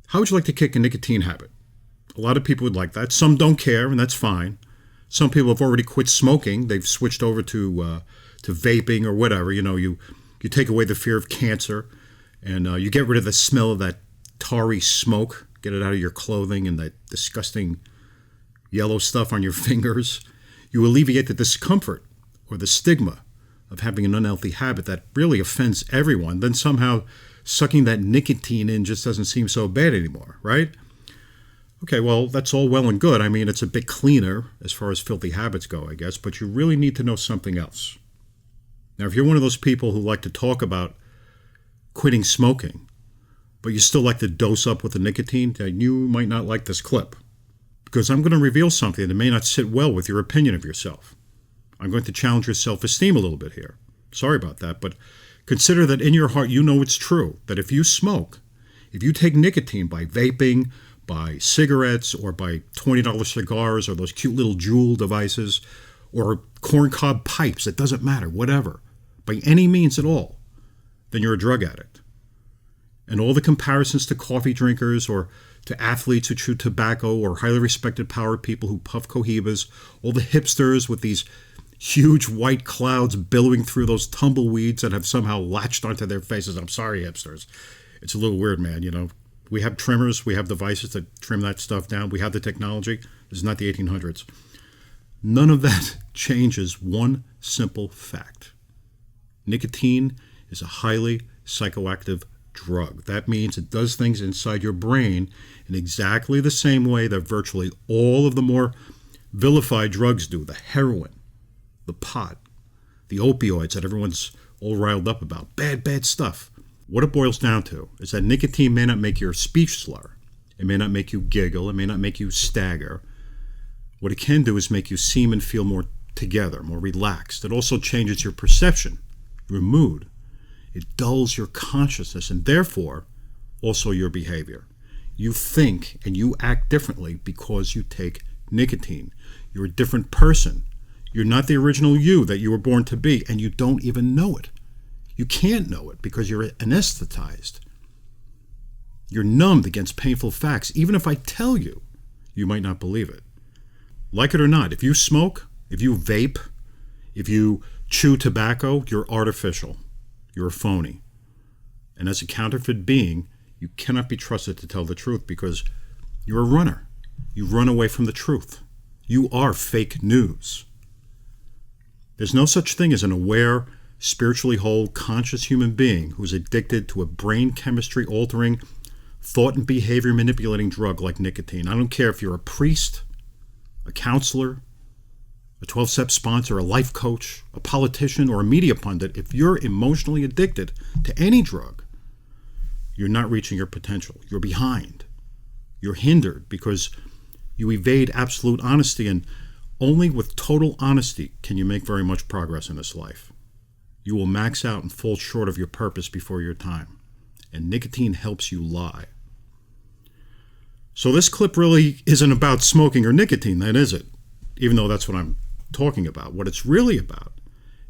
How would you like to kick a nicotine habit? A lot of people would like that. Some don't care, and that's fine. Some people have already quit smoking. They've switched over to vaping or whatever. You take away the fear of cancer, and you get rid of the smell of that tarry smoke. Get it out of your clothing and that disgusting yellow stuff on your fingers. You alleviate the discomfort or the stigma of having an unhealthy habit that really offends everyone. Then somehow sucking that nicotine in just doesn't seem so bad anymore, right? Okay, well, that's all well and good. I mean, it's a bit cleaner as far as filthy habits go, I guess, but you really need to know something else. Now, if you're one of those people who like to talk about quitting smoking, but you still like to dose up with the nicotine, then you might not like this clip, because I'm going to reveal something that may not sit well with your opinion of yourself. I'm going to challenge your self-esteem a little bit here. Sorry about that, but consider that in your heart you know it's true, that if you smoke, if you take nicotine by vaping, by cigarettes, or by $20 cigars, or those cute little Juul devices, or corncob pipes, it doesn't matter, whatever, by any means at all, then you're a drug addict. And all the comparisons to coffee drinkers or to athletes who chew tobacco or highly respected power people who puff cohibas, all the hipsters with these huge white clouds billowing through those tumbleweeds that have somehow latched onto their faces. I'm sorry, hipsters. It's a little weird, man. We have trimmers. We have devices that trim that stuff down. We have the technology. This is not the 1800s. None of that changes one simple fact. Nicotine is a highly psychoactive drug. That means it does things inside your brain in exactly the same way that virtually all of the more vilified drugs do. The heroin, the pot, the opioids that everyone's all riled up about. Bad stuff. What it boils down to is that nicotine may not make your speech slur. It may not make you giggle. It may not make you stagger. What it can do is make you seem and feel more together, more relaxed. It also changes your perception, your mood. It dulls your consciousness and therefore also your behavior. You think and you act differently because you take nicotine. You're a different person. You're not the original you that you were born to be, and you don't even know it. You can't know it because you're anesthetized. You're numbed against painful facts. Even if I tell you, you might not believe it. Like it or not, if you smoke, if you vape, if you chew tobacco, you're artificial. You're a phony. And as a counterfeit being, you cannot be trusted to tell the truth because you're a runner. You run away from the truth. You are fake news. There's no such thing as an aware, spiritually whole, conscious human being who's addicted to a brain chemistry altering, thought and behavior manipulating drug like nicotine. I don't care if you're a priest, a counselor, a 12-step sponsor, a life coach, a politician, or a media pundit. If you're emotionally addicted to any drug, you're not reaching your potential. You're behind. You're hindered because you evade absolute honesty, and only with total honesty can you make very much progress in this life. You will max out and fall short of your purpose before your time, and nicotine helps you lie. So this clip really isn't about smoking or nicotine, then is it? Even though that's what I'm talking about. What it's really about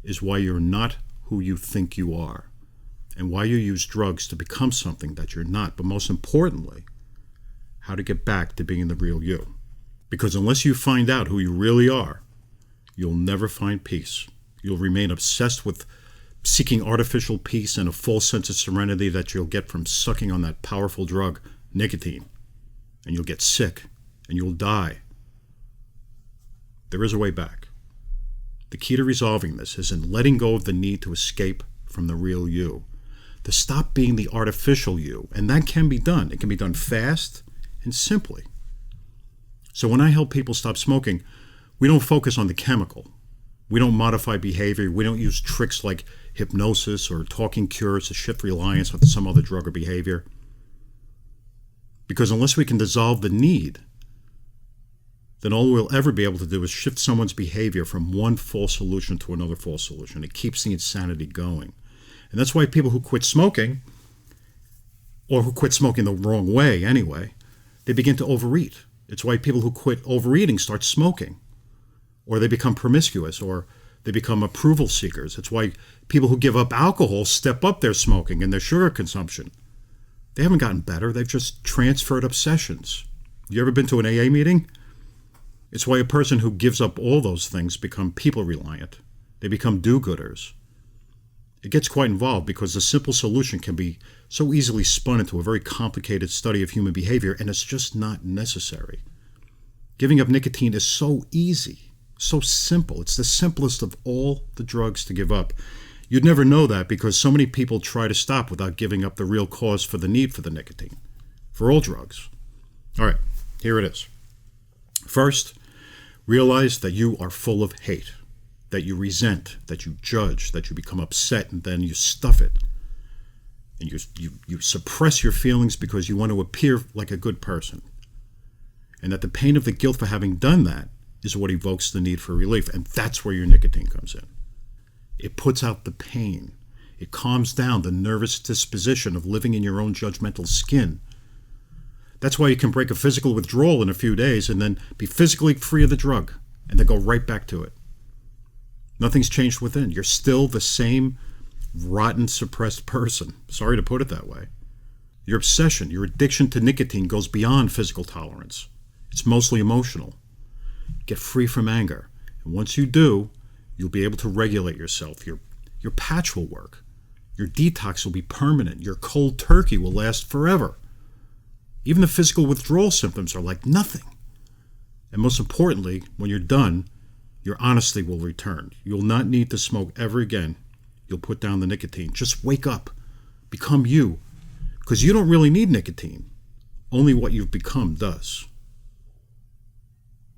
is why you're not who you think you are, and why you use drugs to become something that you're not, but most importantly, how to get back to being the real you. Because unless you find out who you really are, you'll never find peace. You'll remain obsessed with seeking artificial peace and a false sense of serenity that you'll get from sucking on that powerful drug, nicotine. And you'll get sick, and you'll die. There is a way back. The key to resolving this is in letting go of the need to escape from the real you, to stop being the artificial you, and that can be done. It can be done fast and simply. So when I help people stop smoking, we don't focus on the chemical. We don't modify behavior. We don't use tricks like hypnosis or talking cures to shift reliance onto some other drug or behavior. Because unless we can dissolve the need, then all we'll ever be able to do is shift someone's behavior from one false solution to another false solution. It keeps the insanity going. And that's why people who quit smoking, or who quit smoking the wrong way anyway, they begin to overeat. It's why people who quit overeating start smoking, or they become promiscuous, or they become approval seekers. It's why people who give up alcohol step up their smoking and their sugar consumption. They haven't gotten better. They've just transferred obsessions. You ever been to an AA meeting? It's why a person who gives up all those things become people reliant. They become do-gooders. It gets quite involved because the simple solution can be so easily spun into a very complicated study of human behavior, and it's just not necessary. Giving up nicotine is so easy, so simple. It's the simplest of all the drugs to give up. You'd never know that because so many people try to stop without giving up the real cause for the need for the nicotine, for all drugs. All right, here it is. First, realize that you are full of hate, that you resent, that you judge, that you become upset, and then you stuff it. And you suppress your feelings because you want to appear like a good person. And that the pain of the guilt for having done that is what evokes the need for relief. And that's where your nicotine comes in. It puts out the pain. It calms down the nervous disposition of living in your own judgmental skin. That's why you can break a physical withdrawal in a few days and then be physically free of the drug and then go right back to it. Nothing's changed within. You're still the same rotten, suppressed person. Sorry to put it that way. Your obsession, your addiction to nicotine goes beyond physical tolerance. It's mostly emotional. Get free from anger. And once you do, you'll be able to regulate yourself. Your patch will work. Your detox will be permanent. Your cold turkey will last forever. Even the physical withdrawal symptoms are like nothing. And most importantly, when you're done, your honesty will return. You'll not need to smoke ever again. You'll put down the nicotine. Just wake up. Become you. Because you don't really need nicotine. Only what you've become does.